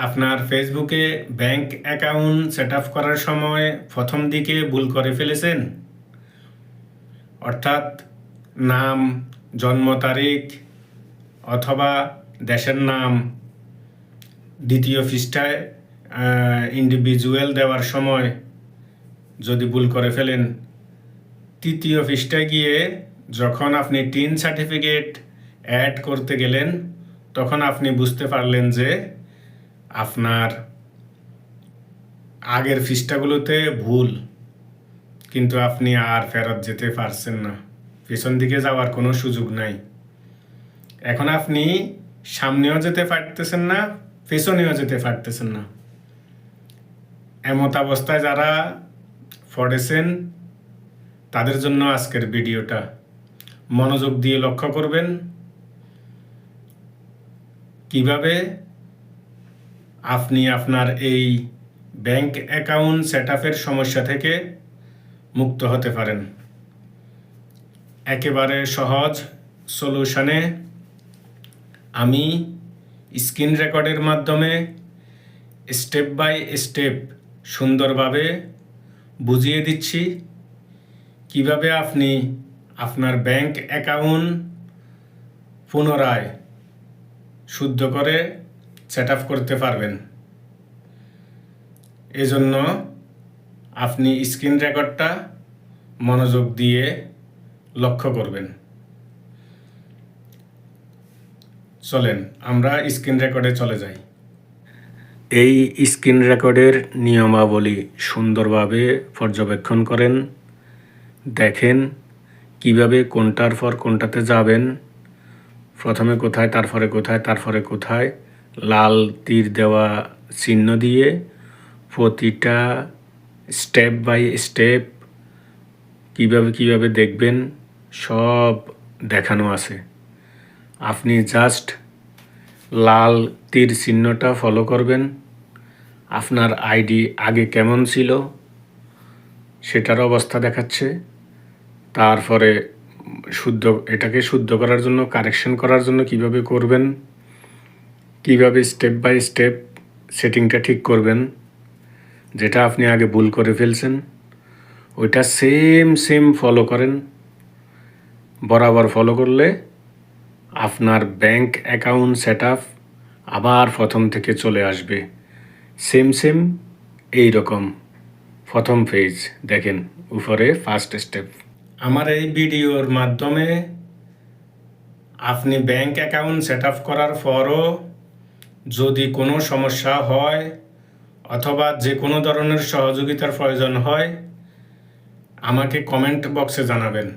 আপনার ফেসবুকে bank account set up করার সময় প্রথম দিকে ভুল করে ফেলেছেন, অর্থাৎ নাম, জন্ম তারিখ অথবা দেশের নাম দ্বিতীয় পৃষ্ঠায় ইন্ডিভিজুয়াল দেওয়ার সময় যদি ভুল করে ফেলেন, তৃতীয় পৃষ্ঠায় গিয়ে যখন আপনি টিন সার্টিফিকেট অ্যাড করতে গেলেন তখন আপনি বুঝতে পারলেন যে আপনার আগের পৃষ্ঠাগুলোতে ভুল, কিন্তু আপনি আর ফেরত যেতে পারছেন না, পেছন দিকে যাওয়ার কোনো সুযোগ নাই। এখন আপনি সামনেও যেতে পারতেছেন না, পেছনেও যেতে পারতেছেন না। এমত অবস্থায় যারা পড়েছেন তাদের জন্য আজকের ভিডিওটা মনোযোগ দিয়ে লক্ষ্য করবেন, কিভাবে আপনি আপনার এই ব্যাংক অ্যাকাউন্ট সেট আপের সমস্যা থেকে মুক্ত হতে পারেন। একেবারে সহজ সলিউশনে আমি স্ক্রিন রেকর্ডের মাধ্যমে স্টেপ বাই স্টেপ সুন্দরভাবে বুঝিয়ে দিচ্ছি কিভাবে আপনি আপনার ব্যাংক অ্যাকাউন্ট পুনরায় শুদ্ধ করে সেট আপ করতে পারবেন। এজন্য আপনি স্ক্রিন রেকর্ডটা মনোযোগ দিয়ে লক্ষ্য করবেন। চলেন আমরা স্ক্রিন রেকর্ডে চলে যাই। এই স্ক্রিন রেকর্ডের নিয়মাবলী সুন্দরভাবে পর্যবেক্ষণ করেন, দেখেন কিভাবে কোনটার পর কোনটাতে যাবেন, প্রথমে কোথায়, তারপরে কোথায়, তারপরে কোথায়, লাল তীর দেওয়া চিহ্ন দিয়ে প্রতিটা স্টেপ বাই স্টেপ কিভাবে দেখবেন সব দেখানো আছে। আপনি জাস্ট লাল তীর চিহ্নটা ফলো করবেন, আপনার আইডি আগে কেমন ছিল সেটার অবস্থা দেখাচ্ছে, তারপরে এটাকে শুদ্ধ করার জন্য, কারেকশন করার জন্য কিভাবে করবেন, কিভাবে স্টেপ বাই স্টেপ সেটিংটা ঠিক করবেন, যেটা আপনি আগে ভুল করে ফেলছেন ওইটা সেম ফলো করেন। বরাবর ফলো করলে আপনার ব্যাংক অ্যাকাউন্ট সেট আপ আবার প্রথম থেকে চলে আসবে। সেম এই রকম প্রথম পেজ দেখেন উপরে ফার্স্ট স্টেপ। আমার এই ভিডিওর মাধ্যমে আপনি ব্যাংক অ্যাকাউন্ট সেট আপ করার পরও যদি কোনো সমস্যা হয় অথবা যে কোনো ধরনের সহযোগিতার প্রয়োজন হয় আমাকে কমেন্ট বক্সে জানাবেন।